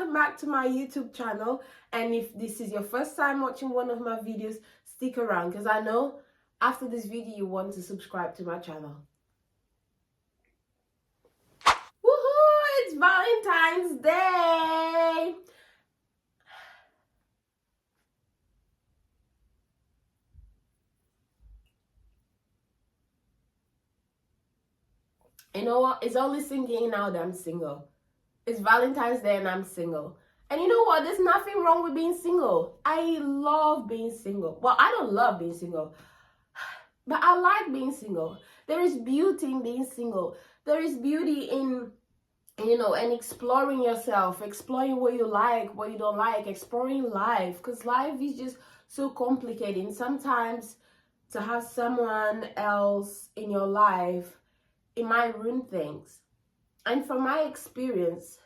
welcome back to my YouTube channel. And if this is your first time watching one of my videos, stick around because I know after this video you want to subscribe to my channel. Woohoo! It's Valentine's Day! You know what? It's only sinking now that I'm single. It's Valentine's Day and I'm single. And you know what? There's nothing wrong with being single. I love being single. Well, I don't love being single, but I like being single. There is beauty in being single. There is beauty in, and exploring yourself, exploring what you like, what you don't like, exploring life. Because life is just so complicated. Sometimes to have someone else in your life, it might ruin things. And from my experience,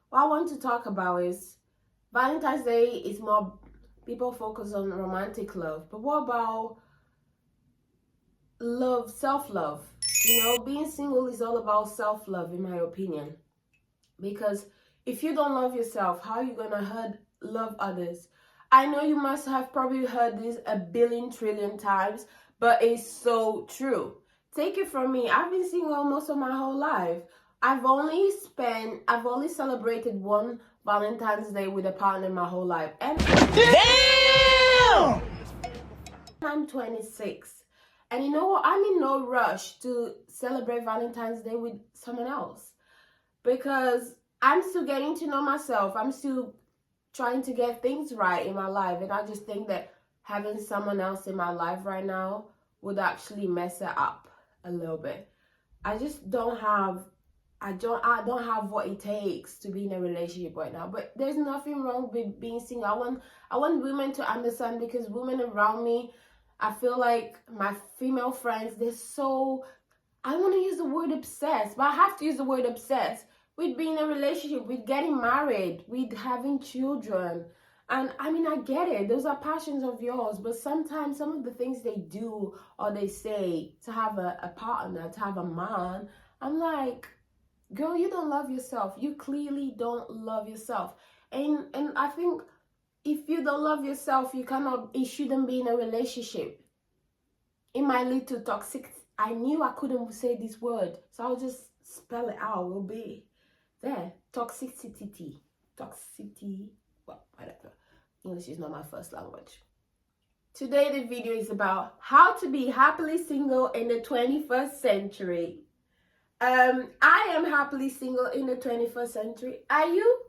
what I want to talk about is Valentine's Day is more, people focus on romantic love. But what about love, self-love? Being single is all about self-love, in my opinion. Because if you don't love yourself, how are you going to love others? I know you must have probably heard this a billion trillion times, but it's so true. Take it from me. I've been single most of my whole life. I've only celebrated one Valentine's Day with a partner my whole life. And damn! I'm 26. And you know what? I'm in no rush to celebrate Valentine's Day with someone else. Because I'm still getting to know myself. I'm still trying to get things right in my life. And I just think that having someone else in my life right now would actually mess it up a little bit. I don't have what it takes to be in a relationship right now. But there's nothing wrong with being single. I want women to understand, because women around me, I feel like my female friends, I want to use the word obsessed, but I have to use the word obsessed with being in a relationship, with getting married, with having children. And I mean, I get it. Those are passions of yours. But sometimes some of the things they do or they say to have a partner, to have a man, I'm like, girl, you don't love yourself. You clearly don't love yourself. And I think if you don't love yourself, it shouldn't be in a relationship. It might lead to toxic. I knew I couldn't say this word, so I'll just spell it out. It will be there. Toxicity. Well, whatever. English is not my first language. Today the video is about how to be happily single in the 21st century. I am happily single in the 21st century. Are you?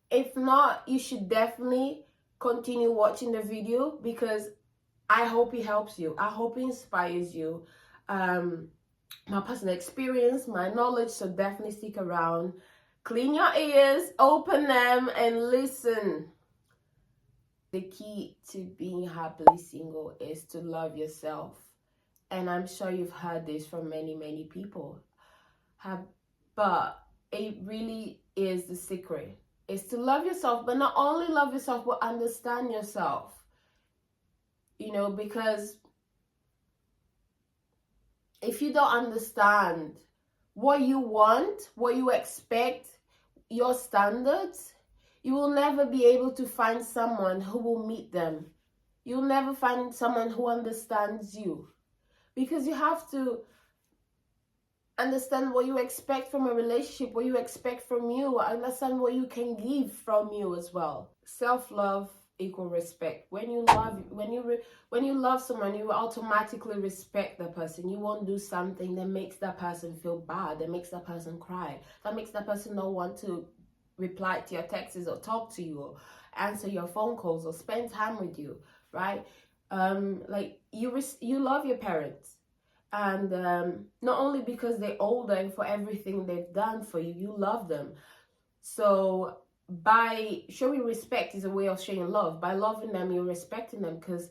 If not, you should definitely continue watching the video, because I hope it helps you. I hope it inspires you. My personal experience, my knowledge, so definitely stick around. Clean your ears, open them, and listen. The key to being happily single is to love yourself. And I'm sure you've heard this from many, many people. But it really is the secret. It's to love yourself, but not only love yourself, but understand yourself. Because if you don't understand what you want, what you expect, your standards, you will never be able to find someone who will meet them. You'll never find someone who understands you, because you have to understand what you expect from a relationship, what you expect from you, understand what you can give from you as well. Self-love equal respect. When you love someone, you automatically respect the person. You won't do something that makes that person feel bad, that makes that person cry, that makes that person not want to reply to your texts or talk to you or answer your phone calls or spend time with you, right? Like you love your parents, and not only because they're older and for everything they've done for you, you love them. So by showing respect is a way of showing love. By loving them, you're respecting them, because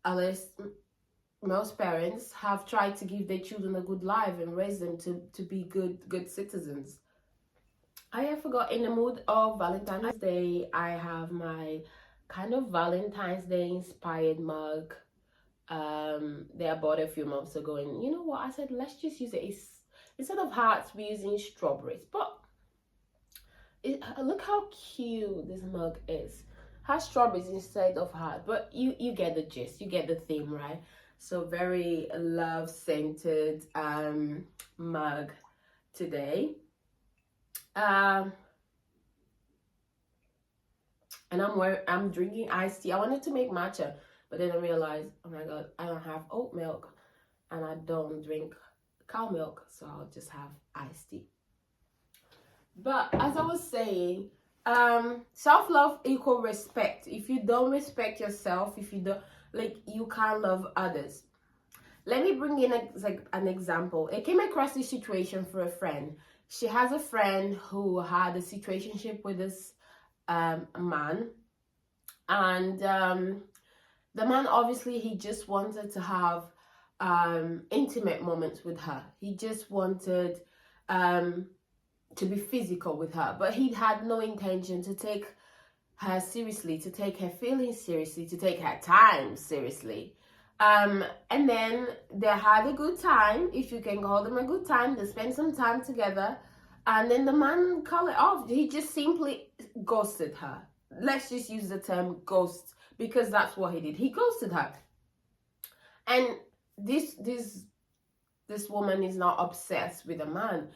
at least most parents have tried to give their children a good life and raise them to be good citizens. I forgot, in the mood of Valentine's Day, I have my kind of Valentine's Day inspired mug that I bought a few months ago. And you know what? I said, let's just use it. Instead of hearts, we're using strawberries. But Look how cute this mug is. Has strawberries instead of heart, but you get the gist, you get the theme, right? So very love scented mug today. And I'm drinking iced tea. I wanted to make matcha, but then I realized, oh my god, I don't have oat milk and I don't drink cow milk, so I'll just have iced tea. But as I was saying, self-love equal respect. If you don't respect yourself, if you don't, like, you can't love others. Let me bring in an example. I came across this situation for a friend. She has a friend who had a situationship with this man, and the man, obviously, he just wanted to have intimate moments with her. He just wanted to be physical with her, but he had no intention to take her seriously, to take her feelings seriously, to take her time seriously. And then they had a good time, if you can call them a good time. They spent some time together, and then the man called it off. He just simply ghosted her. Let's just use the term ghost, because that's what he did. He ghosted her. And this woman is now obsessed with a man.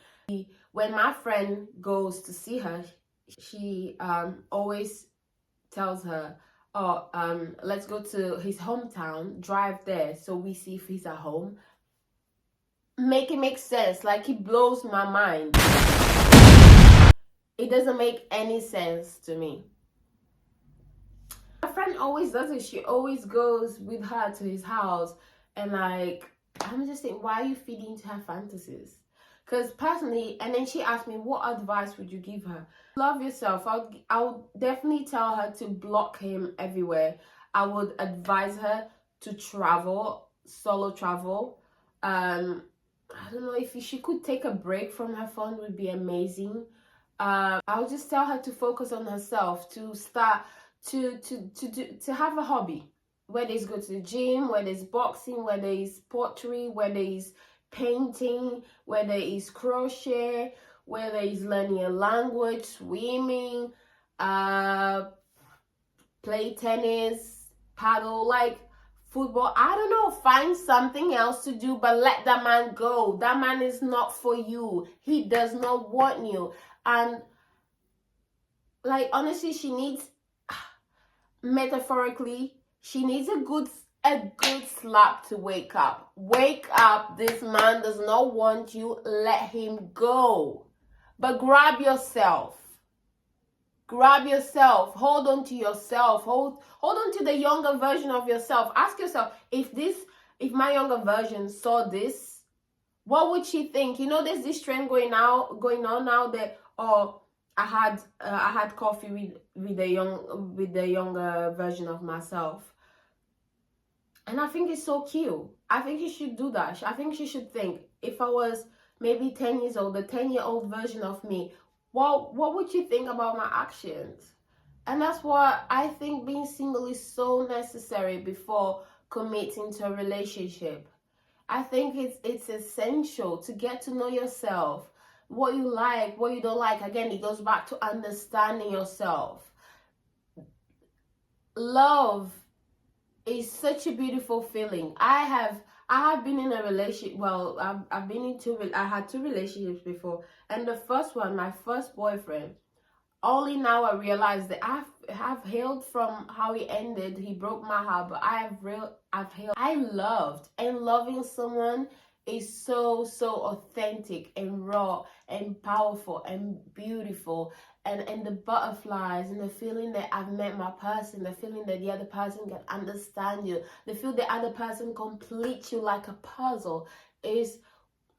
When my friend goes to see her, she always tells her, oh, let's go to his hometown, drive there so we see if he's at home. Make it make sense. Like, it blows my mind. It doesn't make any sense to me. My friend always does it. She always goes with her to his house, and like, I'm just saying, why are you feeding into her fantasies? Because personally, and then she asked me, what advice would you give her? Love yourself. I would definitely tell her to block him everywhere. I would advise her to travel, solo travel. I don't know, if she could take a break from her phone, would be amazing. I would just tell her to focus on herself, to start to have a hobby. Whether it's go to the gym, whether it's boxing, whether it's pottery, whether it's painting, whether it's crochet, whether it's learning a language, swimming, play tennis, paddle, like football. I don't know, find something else to do, but let that man go. That man is not for you. He does not want you. And like, honestly, she needs, metaphorically, she needs a good slap to wake up. Wake up. This man does not want you. Let him go. But grab yourself. Grab yourself. Hold on to yourself. Hold on to the younger version of yourself. Ask yourself, if my younger version saw this, what would she think? You know, there's this trend going on now that, oh, I had coffee with the younger version of myself. And I think it's so cute. I think you should do that. I think she should think, if I was maybe 10 years old, the 10-year-old version of me, what would you think about my actions? And that's why I think being single is so necessary before committing to a relationship. I think it's essential to get to know yourself, what you like, what you don't like. Again, it goes back to understanding yourself. Love is such a beautiful feeling. I have been in a relationship. Well, I've been into. I had 2 relationships before, and the first one, my first boyfriend. Only now I realize that I have healed from how he ended. He broke my heart, but I've healed. I loved, and loving someone is so authentic and raw and powerful and beautiful, and the butterflies and the feeling that I've met my person, the feeling that the other person can understand you, the feel the other person completes you like a puzzle is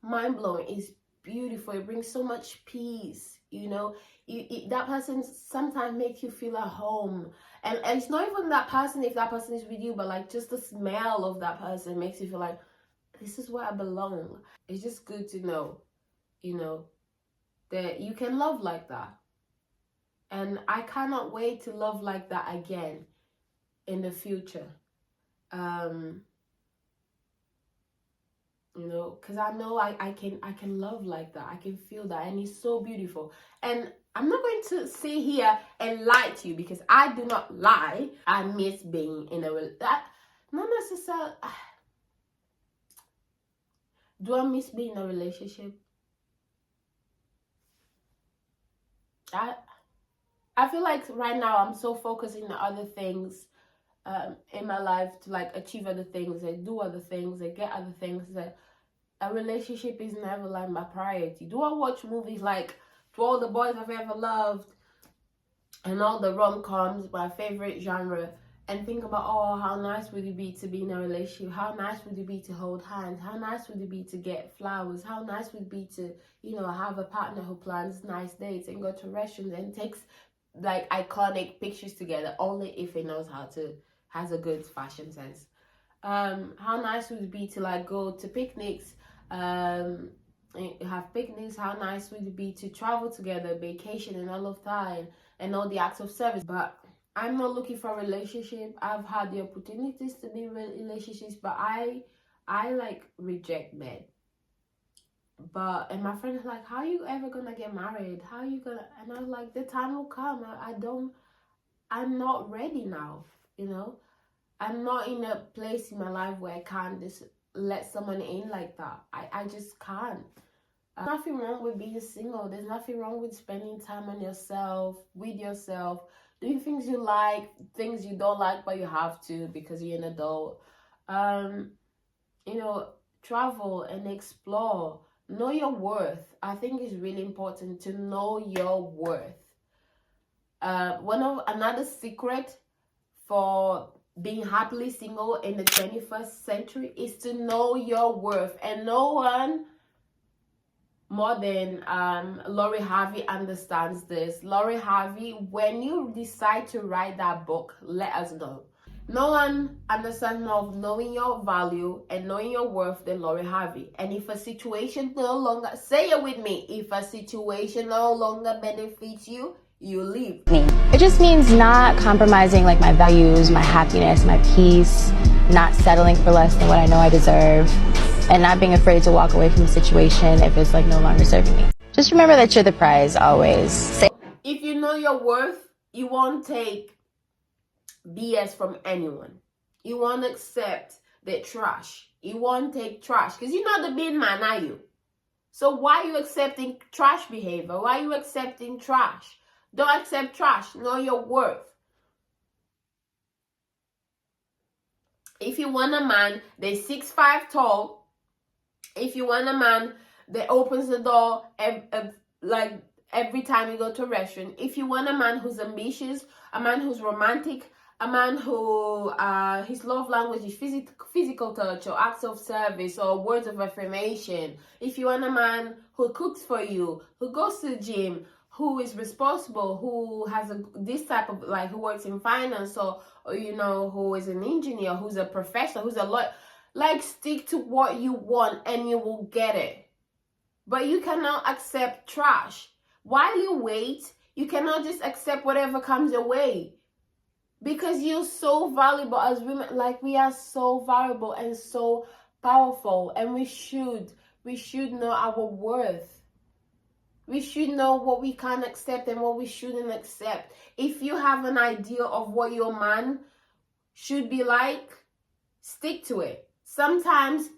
mind-blowing. Is beautiful. It brings so much peace, you know. That person sometimes makes you feel at home, and it's not even that person, if that person is with you, but like, just the smell of that person makes you feel like, this is where I belong. It's just good to know, you know, that you can love like that. And I cannot wait to love like that again in the future. You know, because I know I can love like that. I can feel that, and it's so beautiful. And I'm not going to sit here and lie to you, because I do not lie. I miss being in a not necessarily. Do I miss being in a relationship? I feel like right now I'm so focusing on other things in my life, to like achieve other things and do other things and get other things, that a relationship is never like my priority. Do I watch movies like To All the Boys I've Ever Loved and all the rom-coms, my favorite genre, and think about, oh, how nice would it be to be in a relationship? How nice would it be to hold hands? How nice would it be to get flowers? How nice would it be to, have a partner who plans nice dates and go to restaurants and takes like iconic pictures together, only if he knows has a good fashion sense. How nice would it be to like go to picnics, have picnics? How nice would it be to travel together, vacation and all of that, and all the acts of service? But I'm not looking for a relationship. I've had the opportunities to be in relationships, but I like reject men. And my friend is like, how are you ever gonna get married? How are you gonna? And I was like, the time will come. I'm not ready now, I'm not in a place in my life where I can't just let someone in like that. I just can't. There's nothing wrong with being single. There's nothing wrong with spending time on yourself, with yourself, doing things you like, things you don't like, but you have to because you're an adult. Travel and explore. Know your worth. I think it's really important to know your worth. Another secret for being happily single in the 21st century is to know your worth. And no one more than Lori Harvey understands this. Lori Harvey, when you decide to write that book, let us know. No one understands more of knowing your value and knowing your worth than Lori Harvey. And if a situation no longer, say it with me, if a situation no longer benefits you, you leave. It just means not compromising like my values, my happiness, my peace, not settling for less than what I know I deserve, and not being afraid to walk away from a situation if it's like no longer serving me. Just remember that you're the prize always. If you know your worth, you won't take BS from anyone. You won't accept the trash. You won't take trash because you're not the big man, are you? So why are you accepting trash behavior? Why are you accepting trash? Don't accept trash. Know your worth. If you want a man that's 6'5" tall, if you want a man that opens the door every time you go to a restaurant, if you want a man who's ambitious, a man who's romantic, a man who his love language is physical touch or acts of service or words of affirmation, if you want a man who cooks for you, who goes to the gym, who is responsible, who has this type of who works in finance or who is an engineer, who's a professor, who's a lawyer, stick to what you want and you will get it. But you cannot accept trash. While you wait, you cannot just accept whatever comes your way. Because you're so valuable as women. We are so valuable and so powerful. And we should know our worth. We should know what we can accept and what we shouldn't accept. If you have an idea of what your man should be like, stick to it. Sometimes,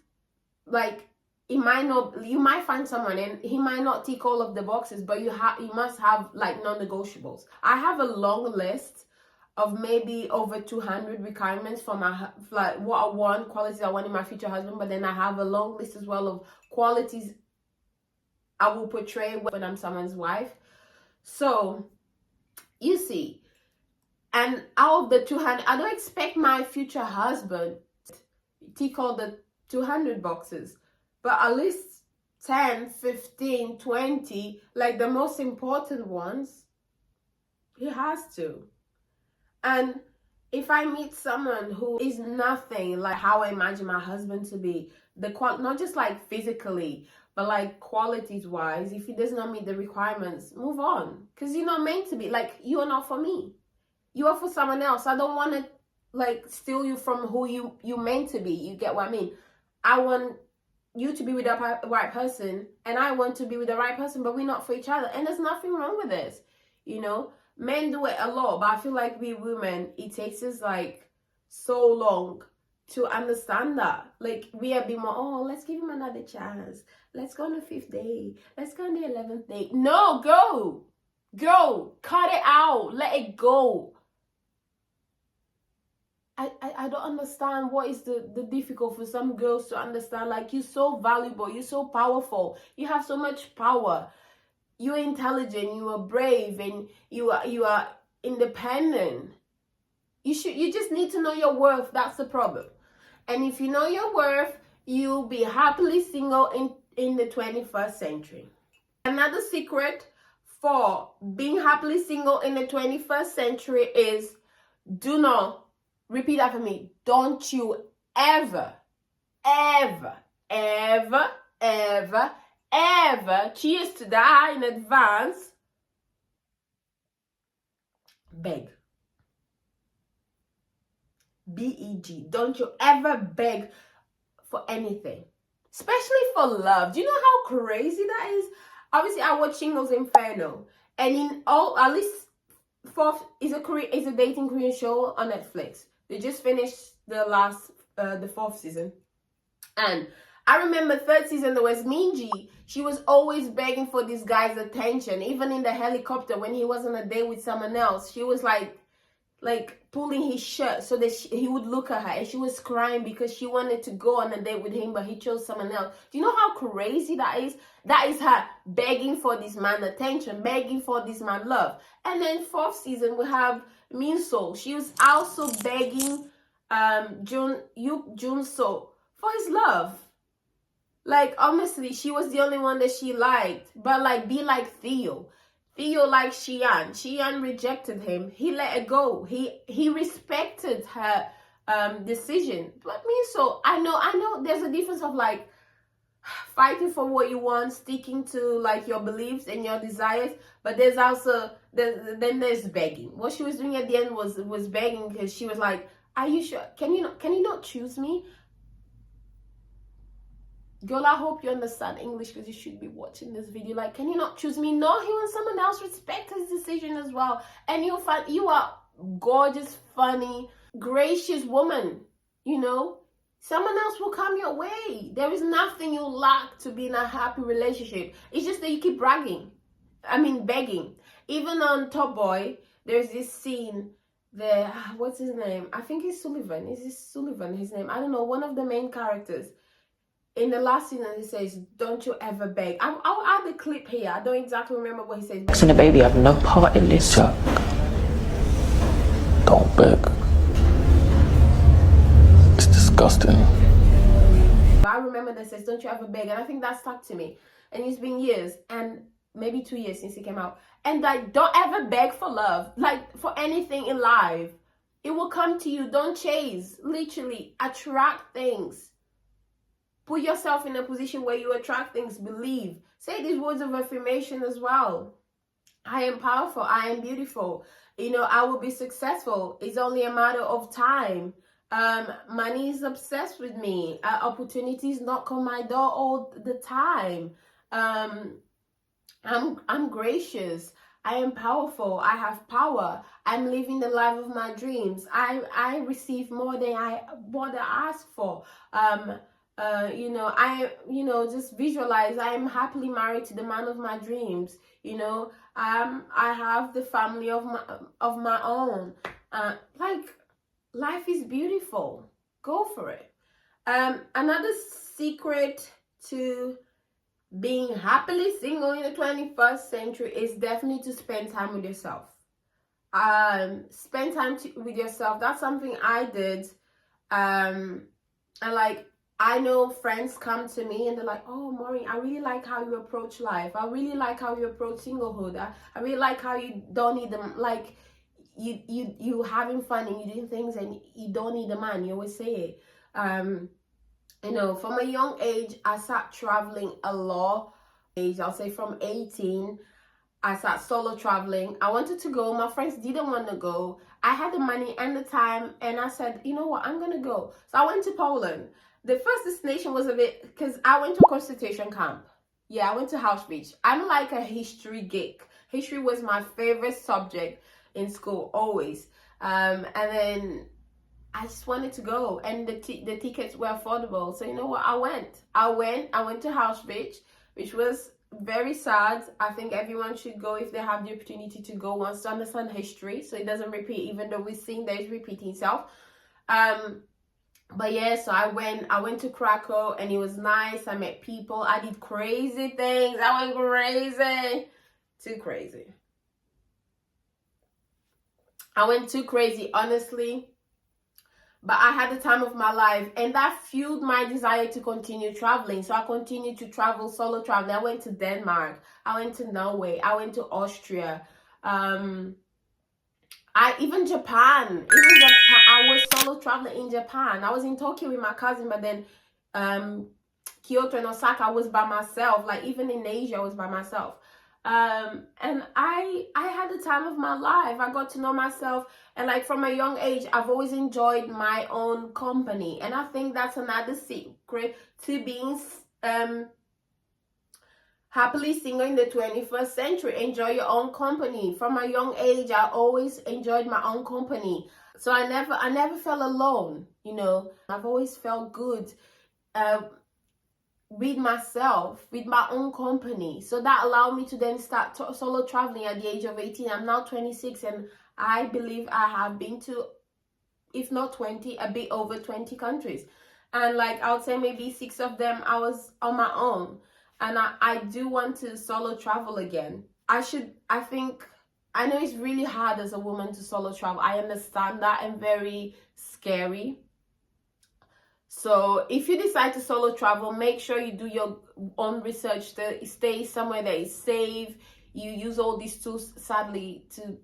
you might find someone and he might not tick all of the boxes, but you must have non-negotiables. I have a long list of maybe over 200 requirements for my what I want, qualities I want in my future husband, but then I have a long list as well of qualities I will portray when I'm someone's wife. So you see, and out of the 200, I don't expect my future husband to tick all the 200 boxes, but at least 10, 15, 20, the most important ones, he has to. And if I meet someone who is nothing like how I imagine my husband to be, not just physically, but qualities wise, if he does not meet the requirements, move on. Because you're not meant to be. You are not for me. You are for someone else. I don't want to steal you from who you meant to be. You get what I mean? I want you to be with the right person, and I want to be with the right person, but we're not for each other. And there's nothing wrong with this, you know. Men do it a lot, but I feel like we women, it takes us like so long to understand that. Like, we are being more, oh, let's give him another chance. Let's go on the 5th day. Let's go on the 11th day. No, go. Cut it out. Let it go. I don't understand what is the difficult for some girls to understand. Like, you're so valuable, you're so powerful, you have so much power, you're intelligent, you are brave, and you are independent. You just need to know your worth. That's the problem. And if you know your worth, you'll be happily single in the 21st century. Another secret for being happily single in the 21st century is, do not, repeat after me, don't you ever, cheers to that in advance, beg. B-E-G. Don't you ever beg for anything, especially for love. Do you know how crazy that is? Obviously, I watch Shingles Inferno, and in all, at least fourth is a dating Korean show on Netflix. They just finished the 4th season, and I remember 3rd season there was Minji. She was always begging for this guy's attention, even in the helicopter when he was on a date with someone else. She was like pulling his shirt so that he would look at her, and she was crying because she wanted to go on a date with him, but he chose someone else. Do you know how crazy that is? That is her begging for this man attention, begging for this man love. And then 4th season we have Minso. She was also begging Junso for his love. Like, honestly, she was the only one that she liked, but like, be like Theo liked Xian. Xian rejected him. He let it go. He respected her decision. But Minso, I know there's a difference of like fighting for what you want, sticking to like your beliefs and your desires, but there's also there's begging. What she was doing at the end was begging, because she was like, are you sure? Can you not choose me? Girl, I hope you understand English, because you should be watching this video. Like, can you not choose me? No, he wants someone else. Respect his decision as well. And you'll find you are gorgeous, funny, gracious woman. You know, someone else will come your way. There is nothing you lack to be in a happy relationship. It's just that you keep begging. Even on Top Boy, there's this scene there. What's his name? I think it's Sullivan. Is this Sullivan his name? I don't know. One of the main characters. In the last season, he says, don't you ever beg. I'll add the clip here. I don't exactly remember what he says. Listen, the baby, I have no part in this. Chuck, don't beg. It's disgusting. I remember that says, don't you ever beg. And I think that stuck to me. And it's been years, and maybe 2 years since he came out. And like, don't ever beg for love. Like, for anything in life. It will come to you. Don't chase. Literally, attract things. Put yourself in a position where you attract things. Believe. Say these words of affirmation as well. I am powerful. I am beautiful. You know, I will be successful. It's only a matter of time. Money is obsessed with me. Opportunities knock on my door all the time. I'm gracious. I am powerful. I have power. I'm living the life of my dreams. I receive more than I ask for. Just visualize I am happily married to the man of my dreams. You know, I have the family of my own. Like, life is beautiful. Go for it. Another secret to being happily single in the 21st century is definitely to spend time with yourself. Spend time with yourself. That's something I did. And like, I know friends come to me and they're like, oh, Maureen, I really like how you approach life. I really like how you approach singlehood. I really like how you don't need them. Like, you having fun and you doing things and you don't need a man. You always say it. You know, from a young age, I started traveling a lot. I'll say from 18, I started solo traveling. I wanted to go. My friends didn't want to go. I had the money and the time, and I said, you know what, I'm going to go. So I went to Poland. The first destination was a bit, because I went to a concentration camp. Yeah, I went to Auschwitz. I'm like a history geek. History was my favorite subject in school, always. And then I just wanted to go, and the tickets were affordable. So you know what? I went to Auschwitz, which was very sad. I think everyone should go if they have the opportunity to go once to understand history, so it doesn't repeat. Even though we've seen that it's repeating itself. But yeah, so I went to Krakow, and it was nice. I met people. I did crazy things. I went crazy, too crazy. I went too crazy, honestly. But I had the time of my life, and that fueled my desire to continue traveling. So I continued to travel, solo traveling. I went to Denmark. I went to Norway. I went to Austria. Even Japan. I was solo traveling in Japan. I was in Tokyo with my cousin, but then Kyoto and Osaka, I was by myself. Like even in Asia, I was by myself. And I had the time of my life. I got to know myself, and like from a young age, I've always enjoyed my own company. And I think that's another secret to being happily single in the 21st century. Enjoy your own company. From a young age, I always enjoyed my own company. So I never felt alone, you know. I've always felt good with myself, with my own company. So that allowed me to then start solo traveling at the age of 18. I'm now 26, and I believe I have been to, if not 20, a bit over 20 countries. And like I would say maybe 6 of them I was on my own. And I do want to solo travel again. I know it's really hard as a woman to solo travel. I understand that, and very scary. So if you decide to solo travel, make sure you do your own research, to stay somewhere that is safe. You use all these tools, sadly, to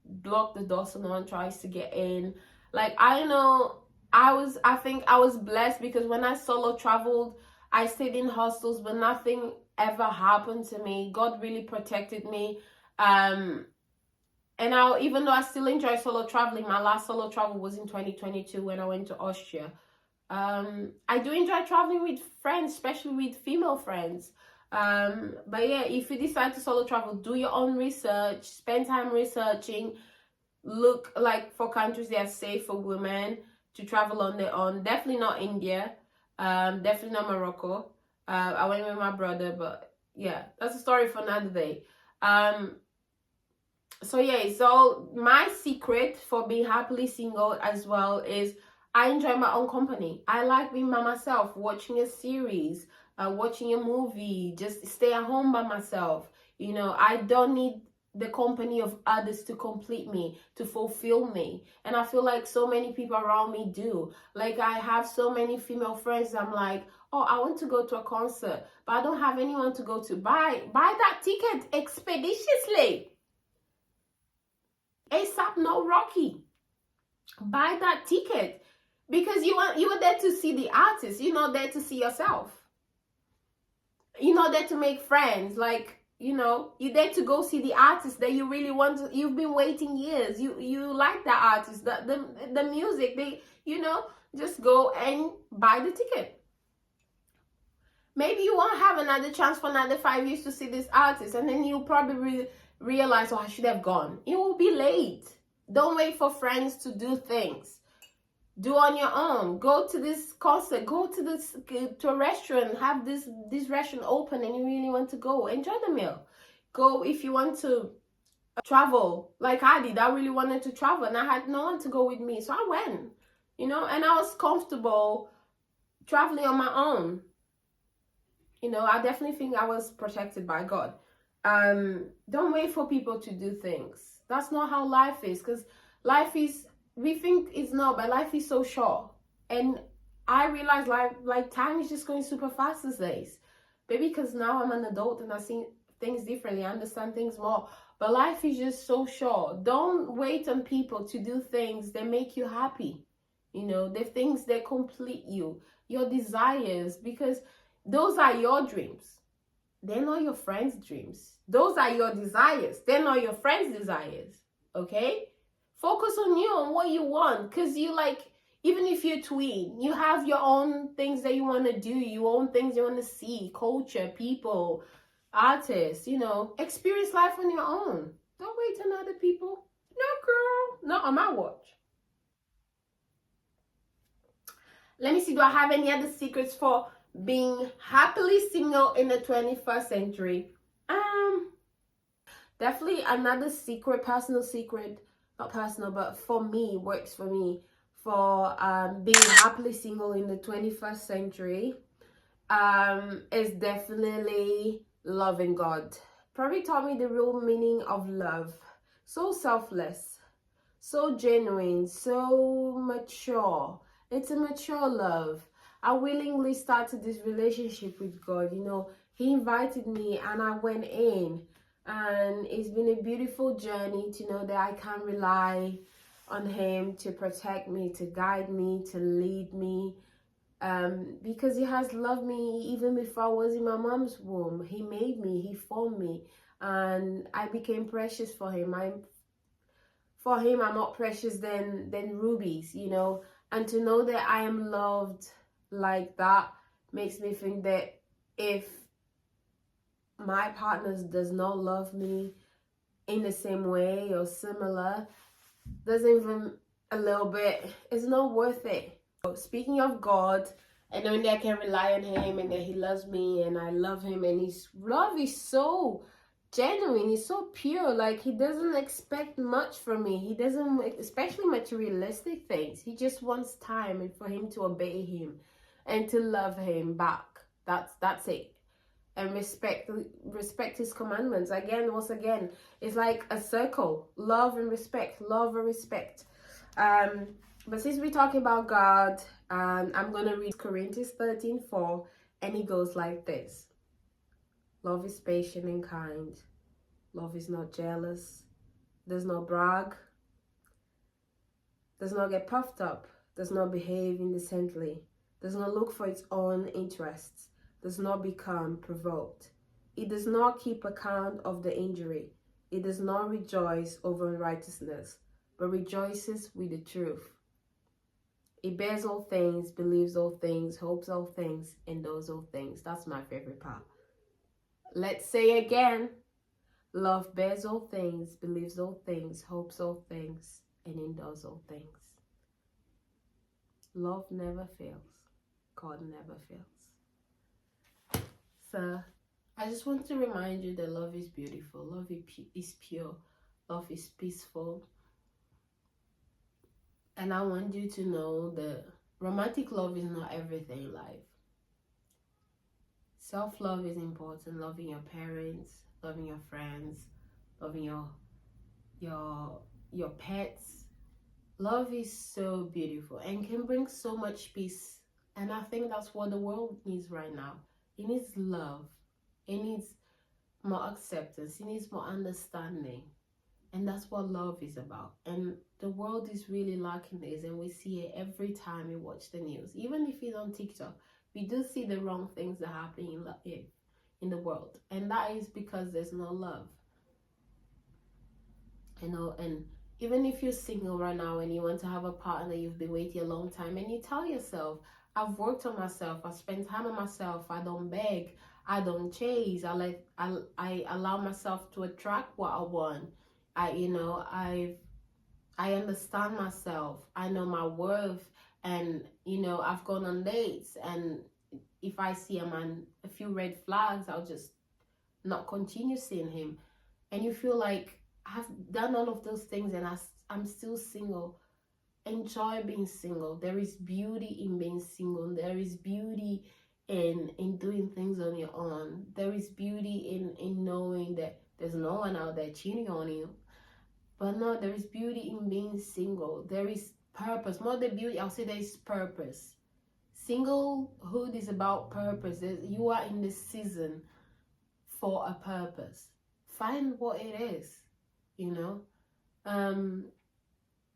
block the door so no one tries to get in. Like, I know, I think I was blessed, because when I solo traveled, I stayed in hostels, but nothing ever happened to me. God really protected me. And even though I still enjoy solo traveling, my last solo travel was in 2022 when I went to Austria. I do enjoy traveling with friends, especially with female friends. But yeah, if you decide to solo travel, do your own research, spend time researching, look like for countries that are safe for women to travel on their own. Definitely not India. Definitely not Morocco. I went with my brother, but yeah, that's a story for another day. So yeah, so my secret for being happily single as well is I enjoy my own company. I like being by myself, watching a series, watching a movie, just stay at home by myself. You know, I don't need the company of others to complete me, to fulfill me. And I feel like so many people around me do. Like, I have so many female friends. I'm like, oh, I want to go to a concert, but I don't have anyone to go to. Buy that ticket expeditiously. ASAP, no Rocky. Buy that ticket, because you are there to see the artist. You're not there to see yourself. You're not there to make friends. Like, you know, you're there to go see the artist that you really want to. You've been waiting years. You like that artist, the music. You know, just go and buy the ticket. Maybe you won't have another chance for another 5 years to see this artist, and then you'll probably realize, oh, I should have gone. It will be late. Don't wait for friends to do things. Do on your own. Go to this concert. Go to a restaurant. Have this restaurant open, and you really want to go. Enjoy the meal. Go if you want to travel, like I did. I really wanted to travel, and I had no one to go with me, so I went. You know, and I was comfortable traveling on my own. You know, I definitely think I was protected by God. Don't wait for people to do things. That's not how life is, because life is, we think it's not, but life is so short. And I realize like time is just going super fast these days. Maybe because now I'm an adult and I see things differently, I understand things more. But life is just so short. Don't wait on people to do things that make you happy. You know, the things that complete you, your desires, because those are your dreams. They're not your friends' dreams. Those are your desires. They're not your friends' desires. Okay? Focus on you, on what you want. Because Even if you're tween, you have your own things that you want to do, your own things you want to see, culture, people, artists, you know, experience life on your own. Don't wait on other people. No, girl, not on my watch. Let me see, do I have any other secrets for being happily single in the 21st century? Definitely another secret, personal secret, not personal, but for me, works for me, for being happily single in the 21st century, is definitely loving God. Probably taught me the real meaning of love. So selfless, so genuine, so mature. It's a mature love. I willingly started this relationship with God. You know, He invited me and I went in. And it's been a beautiful journey to know that I can rely on Him to protect me, to guide me, to lead me. Because He has loved me even before I was in my mom's womb. He made me, He formed me, and I became precious for Him. For Him, I'm more precious than rubies, you know. And to know that I am loved like that makes me think that if my partner does not love me in the same way or similar, doesn't even a little bit, it's not worth it. Speaking of God, and knowing that I can rely on Him and that He loves me and I love Him, and His love is so genuine, He's so pure. Like, He doesn't expect much from me. He doesn't, especially materialistic things. He just wants time and for Him to obey Him and to love Him back. That's it. And respect His commandments. Once again, it's like a circle. Love and respect, love and respect. But since we're talking about God, I'm gonna read Corinthians 13:4, and it goes like this: love is patient and kind. Love is not jealous, does not brag, does not get puffed up, does not behave indecently, does not look for its own interests, does not become provoked. It does not keep account of the injury. It does not rejoice over unrighteousness, but rejoices with the truth. It bears all things, believes all things, hopes all things, and does all things. That's my favorite part. Let's say again. Love bears all things, believes all things, hopes all things, and endures all things. Love never fails. God never fails. So, I just want to remind you that love is beautiful. Love is pure. Love is peaceful. And I want you to know that romantic love is not everything in life. Self-love is important. Loving your parents, loving your friends, loving your pets. Love is so beautiful and can bring so much peace. And I think that's what the world needs right now. It needs love. It needs more acceptance. It needs more understanding. And that's what love is about. And the world is really lacking this, and we see it every time we watch the news. Even if it's on TikTok, we do see the wrong things that happen in the world. And that is because there's no love. You know, and even if you're single right now and you want to have a partner, you've been waiting a long time, and you tell yourself, I've worked on myself, I spend time on myself, I don't beg, I don't chase, I allow myself to attract what I want. I understand myself, I know my worth, and I've gone on dates, and if I see a man, a few red flags, I'll just not continue seeing him. And you feel like, I've done all of those things and I'm still single. Enjoy being single. There is beauty in being single. There is beauty in doing things on your own. There is beauty in knowing that there's no one out there cheating on you. But no, there is beauty in being single. There is purpose. More than beauty, I'll say there is purpose. Singlehood is about purpose. You are in this season for a purpose. Find what it is,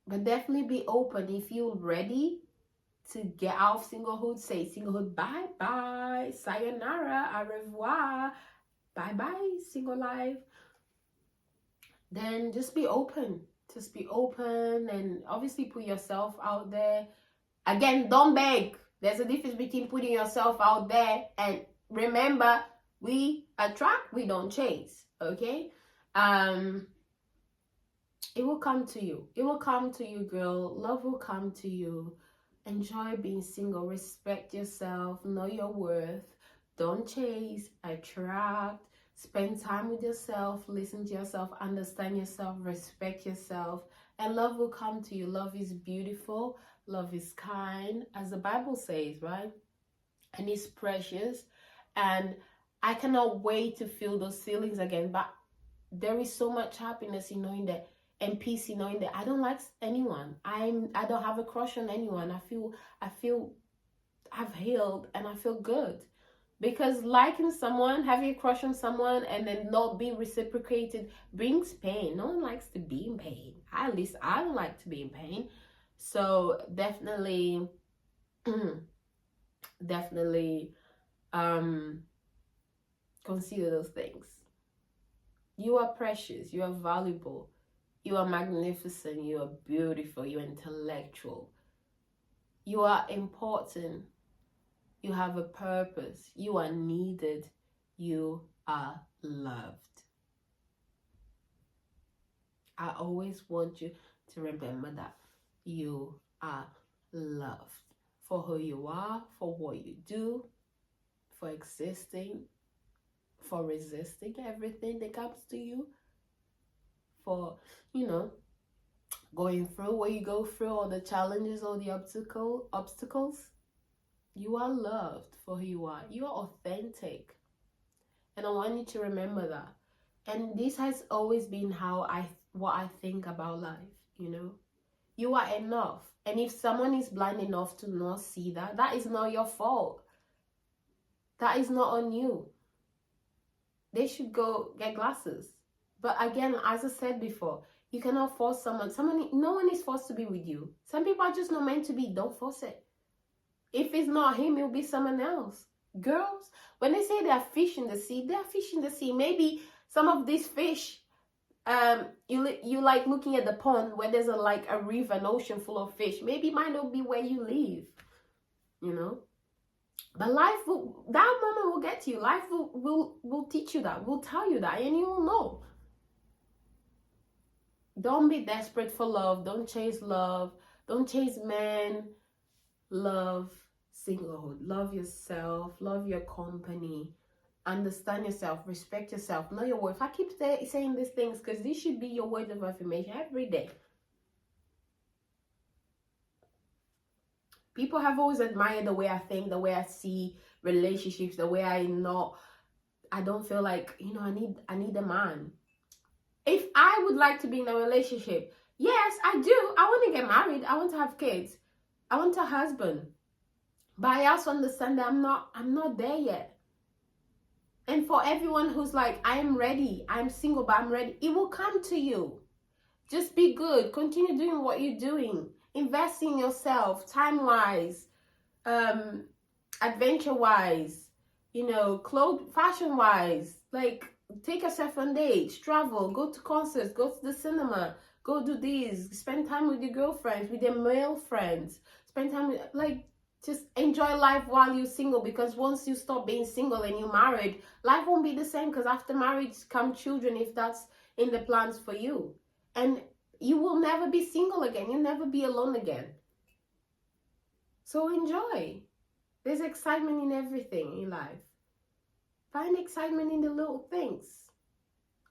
but definitely be open. If you're ready to get out of singlehood, say singlehood bye bye, sayonara, au revoir, bye bye single life, then just be open. And obviously put yourself out there. Again, don't beg. There's a difference between putting yourself out there, and remember, we attract, we don't chase. Okay? It will come to you. It will come to you, girl. Love will come to you. Enjoy being single. Respect yourself. Know your worth. Don't chase. Attract. Spend time with yourself. Listen to yourself. Understand yourself. Respect yourself. And love will come to you. Love is beautiful. Love is kind, as the Bible says, right? And it's precious. And I cannot wait to feel those feelings again. But there is so much happiness in knowing that, and peace in knowing that I don't like anyone. I don't have a crush on anyone. I feel I've healed and I feel good. Because liking someone, having a crush on someone, and then not being reciprocated brings pain. No one likes to be in pain. At least I don't like to be in pain. So definitely consider those things. You are precious. You are valuable. You are magnificent. You are beautiful. You are intellectual. You are important. You have a purpose. You are needed. You are loved. I always want you to remember that you are loved for who you are, for what you do, for existing, for resisting everything that comes to you, for, going through what you go through, all the challenges, all the obstacles. You are loved for who you are. You are authentic. And I want you to remember that. And this has always been what I think about life, You are enough. And if someone is blind enough to not see that, that is not your fault. That is not on you. They should go get glasses. But again, as I said before, you cannot force someone. No one is forced to be with you. Some people are just not meant to be. Don't force it. If it's not him, it'll be someone else. Girls, when they say they are fish in the sea, they are fish in the sea. Maybe some of these fish, you like looking at the pond where there's a river, an ocean full of fish. Maybe it might not be where you live, But that moment will get to you. Life will teach you that, will tell you that, and you will know. Don't be desperate for love. Don't chase love. Don't chase men. Love singlehood. Love yourself. Love your company. Understand yourself. Respect yourself. Know your worth. I keep saying these things because this should be your word of affirmation every day. People have always admired the way I think, the way I see relationships, the way I don't feel like, I need a man. If I would like to be in a relationship, yes, I do. I want to get married. I want to have kids. I want a husband. But I also understand that I'm not there yet. And for everyone who's like, I am ready, I'm single, but I'm ready, it will come to you. Just be good. Continue doing what you're doing. Invest in yourself, time-wise, adventure-wise, fashion-wise. Take yourself on dates, travel, go to concerts, go to the cinema, go do this, spend time with your girlfriends, with your male friends, spend time with, just enjoy life while you're single, because once you stop being single and you're married, life won't be the same, because after marriage come children, if that's in the plans for you. And you will never be single again. You'll never be alone again. So enjoy. There's excitement in everything in life. Find excitement in the little things,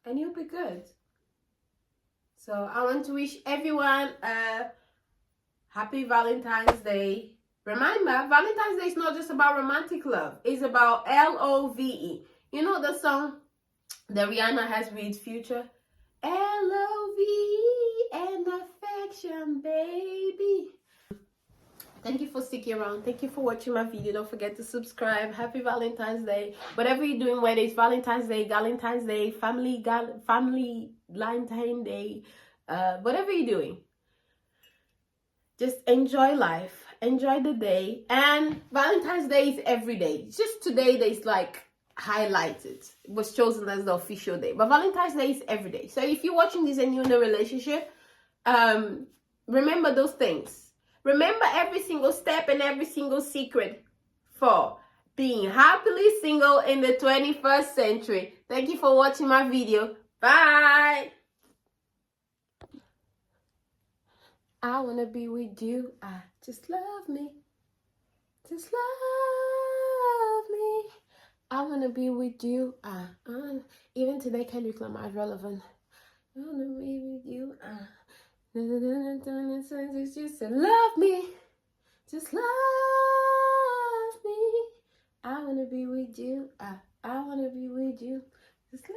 and you'll be good. So I want to wish everyone a happy Valentine's Day. Remember, Valentine's Day is not just about romantic love. It's about L-O-V-E. You know the song that Rihanna has with Future? L-O-V-E and affection, baby. Thank you for sticking around. Thank you for watching my video. Don't forget to subscribe. Happy Valentine's Day. Whatever you're doing, whether it's Valentine's Day, Galentine's Day, family Valentine Day, whatever you're doing, just enjoy life. Enjoy the day. And Valentine's Day is every day. Just today that is highlighted. It was chosen as the official day. But Valentine's Day is every day. So if you're watching this and you're in a relationship, remember those things. Remember every single step and every single secret for being happily single in the 21st century. Thank you for watching my video. Bye. I wanna be with you. Just love me. Just love me. I wanna be with you. Even today, Kendrick Lamar is relevant. I wanna be with you. Just love me. Just love me. I wanna be with you. I wanna be with you. Just love